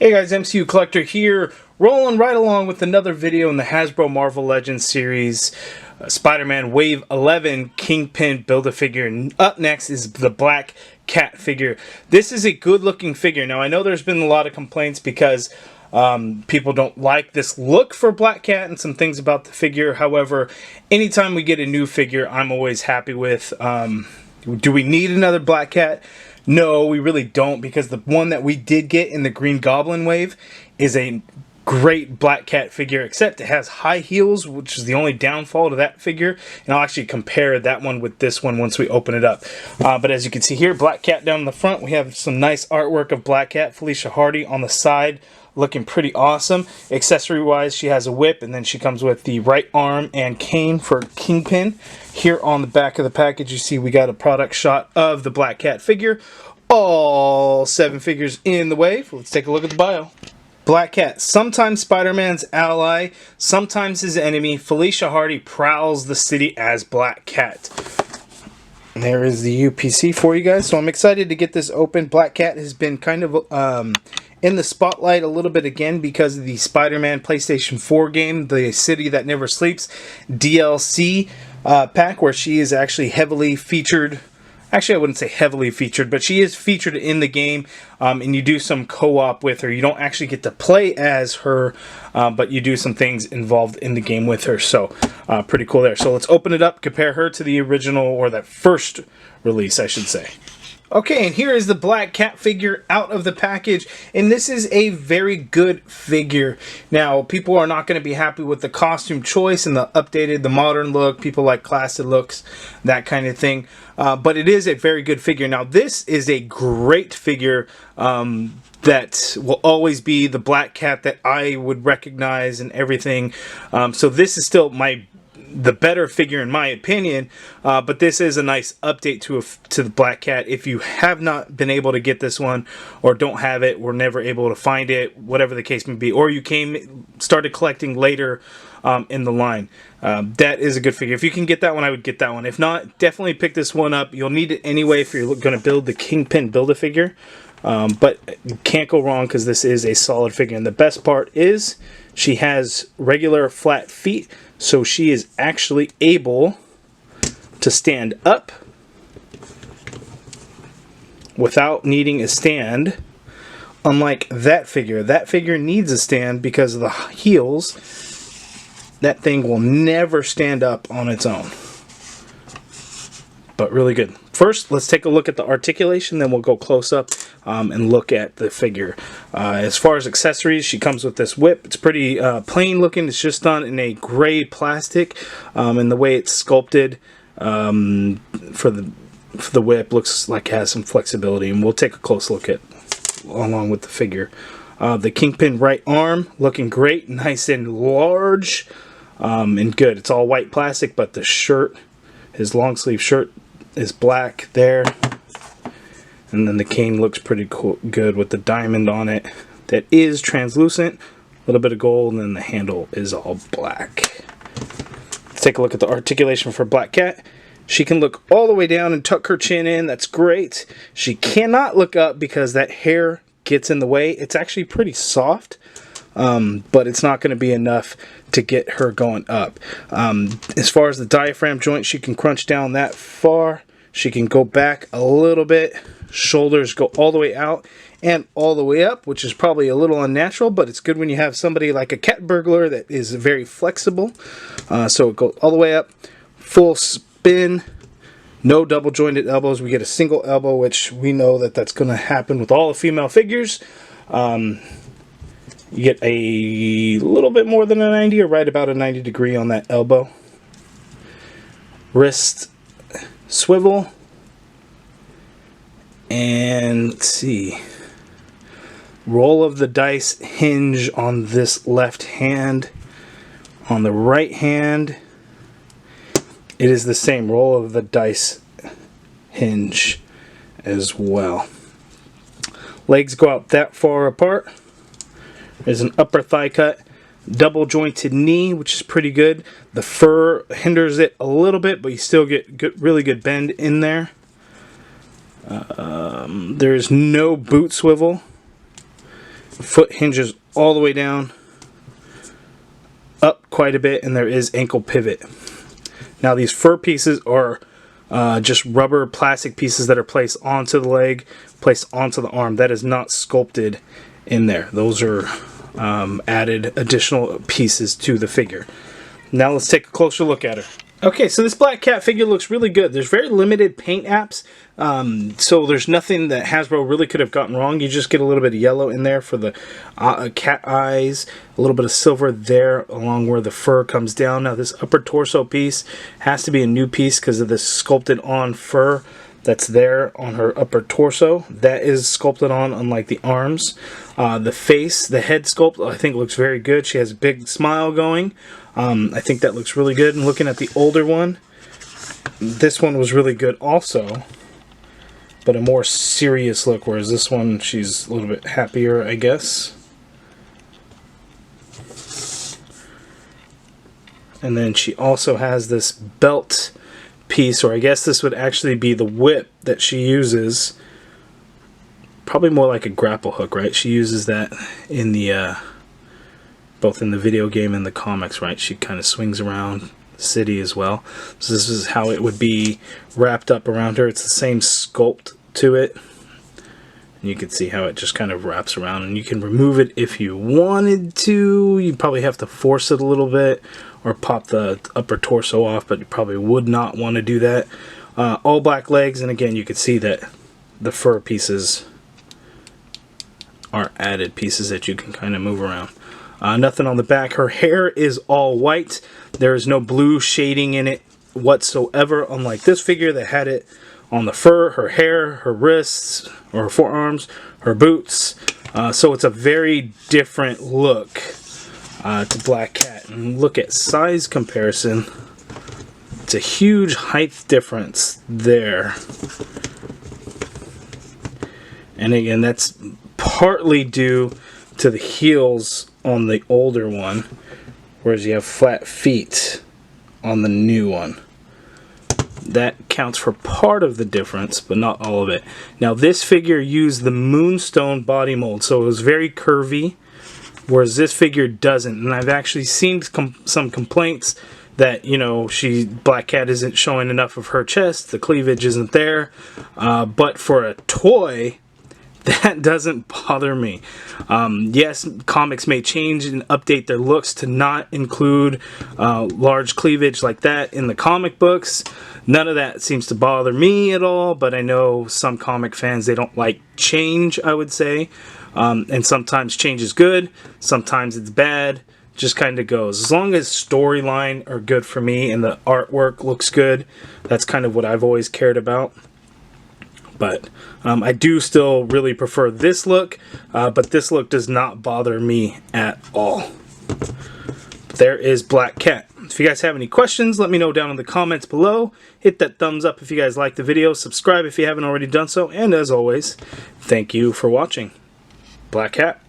Hey guys, MCU Collector here, rolling right along with another video in the Hasbro Marvel Legends series, Spider-Man Wave 11 Kingpin Build-A-Figure. And up next is the Black Cat figure. This is a good looking figure. Now I know there's been a lot of complaints because people don't like this look for Black Cat and some things about the figure. However, anytime we get a new figure, I'm always happy with. Do we need another Black Cat? No, we really don't, because the one that we did get in the Green Goblin wave is a great Black Cat figure, except it has high heels, which is the only downfall to that figure. And I'll actually compare that one with this one once we open it up. But as you can see here, Black Cat down in the front, we have some nice artwork of Black Cat. Felicia Hardy on the side, looking pretty awesome. Accessory wise, she has a whip, and then she comes with the right arm and cane for Kingpin. Here on the back of the package, you see we got a product shot of the Black Cat figure. All 7 figures in the wave. Let's take a look at the bio. Black Cat, sometimes Spider-Man's ally, sometimes his enemy. Felicia Hardy prowls the city as Black Cat. And there is the UPC for you guys, so I'm excited to get this open. Black Cat has been kind of in the spotlight a little bit again because of the Spider-Man PlayStation 4 game, The City That Never Sleeps DLC pack, where she is actually heavily featured. Actually, I wouldn't say heavily featured, but she is featured in the game, and you do some co-op with her. You don't actually get to play as her, but you do some things involved in the game with her, so pretty cool there. So let's open it up, compare her to the original, or that first release, I should say. Okay, and here is the Black Cat figure out of the package, and this is a very good figure. Now, people are not going to be happy with the costume choice and the modern look. People like classic looks, that kind of thing. But it is a very good figure. Now, this is a great figure that will always be the Black Cat that I would recognize and everything. So this is still the better figure in my opinion, but this is a nice update to the Black Cat. If you have not been able to get this one, or don't have it, were never able to find it, whatever the case may be, or you started collecting later in the line, that is a good figure. If you can get that one, I would get that one. If not, definitely pick this one up. You'll need it anyway if you're going to build the Kingpin Build-A-Figure, but you can't go wrong because this is a solid figure. And the best part is she has regular flat feet, so she is actually able to stand up without needing a stand. Unlike that figure needs a stand because of the heels. That thing will never stand up on its own. But really good. First, let's take a look at the articulation, then we'll go close up and look at the figure. As far as accessories, she comes with this whip. It's pretty plain looking. It's just done in a gray plastic, and the way it's sculpted for the whip looks like it has some flexibility, and we'll take a close look at along with the figure. The Kingpin right arm looking great, nice and large, and good. It's all white plastic, but the shirt, his long sleeve shirt, is black there, and then the cane looks pretty cool, good with the diamond on it that is translucent, a little bit of gold, and then the handle is all black. Let's take a look at the articulation for Black Cat. She can look all the way down and tuck her chin in. That's great. She cannot look up because that hair gets in the way. It's actually pretty soft, but it's not going to be enough to get her going up. As far as the diaphragm joint, she can crunch down that far. She can go back a little bit. Shoulders go all the way out and all the way up, which is probably a little unnatural, but it's good when you have somebody like a cat burglar that is very flexible. So it goes all the way up, full spin, no double jointed elbows. We get a single elbow, which we know that that's going to happen with all the female figures. You get a little bit more than a 90, or right about a 90 degree on that elbow. Wrist swivel. And let's see. Roll of the dice hinge on this left hand. On the right hand, it is the same roll of the dice hinge as well. Legs go out that far apart. There's an upper thigh cut, double jointed knee, which is pretty good. The fur hinders it a little bit, but you still get really good bend in there. There's no boot swivel. foot hinges all the way down, up quite a bit, and there is ankle pivot. Now these fur pieces are just rubber plastic pieces that are placed onto the leg, placed onto the arm. That is not sculpted in there. Those are added additional pieces to the figure. Now let's take a closer look at her. Okay, so this Black Cat figure looks really good. There's very limited paint apps, so there's nothing that Hasbro really could have gotten wrong. You just get a little bit of yellow in there for the cat eyes, a little bit of silver there along where the fur comes down. Now this upper torso piece has to be a new piece because of this sculpted on fur that's there on her upper torso. That is sculpted on, unlike the arms. The face, the head sculpt, I think looks very good. She has a big smile going. I think that looks really good. And looking at the older one, this one was really good also, but a more serious look, whereas this one, she's a little bit happier, I guess. And then she also has this belt piece, or I guess this would actually be the whip that she uses. Probably more like a grapple hook, right? She uses that in the both in the video game and the comics, right? She kind of swings around the city as well. So this is how it would be wrapped up around her. It's the same sculpt to it. And you can see how it just kind of wraps around, and you can remove it if you wanted to. You probably have to force it a little bit or pop the upper torso off, but you probably would not want to do that. All black legs, and again, you can see that the fur pieces are added pieces that you can kind of move around. Nothing on the back. Her hair is all white. There is no blue shading in it whatsoever, unlike this figure that had it on the fur, her hair, her wrists, or her forearms, her boots. So it's a very different look to Black Cat. And look at size comparison. It's a huge height difference there. And again, that's partly due to the heels on the older one, whereas you have flat feet on the new one. That counts for part of the difference, but not all of it. Now this figure used the Moonstone body mold, so it was very curvy, whereas this figure doesn't. And I've actually seen some complaints that, you know, Black Cat isn't showing enough of her chest, the cleavage isn't there, but for a toy, that doesn't bother me. Yes, comics may change and update their looks to not include large cleavage like that in the comic books. None of that seems to bother me at all, but I know some comic fans, they don't like change, I would say. And sometimes change is good, sometimes it's bad. Just kind of goes. As long as storyline are good for me and the artwork looks good, that's kind of what I've always cared about. But I do still really prefer this look, but this look does not bother me at all. There is Black Cat. If you guys have any questions, let me know down in the comments below. Hit that thumbs up if you guys like the video. Subscribe if you haven't already done so. And as always, thank you for watching. Black Cat.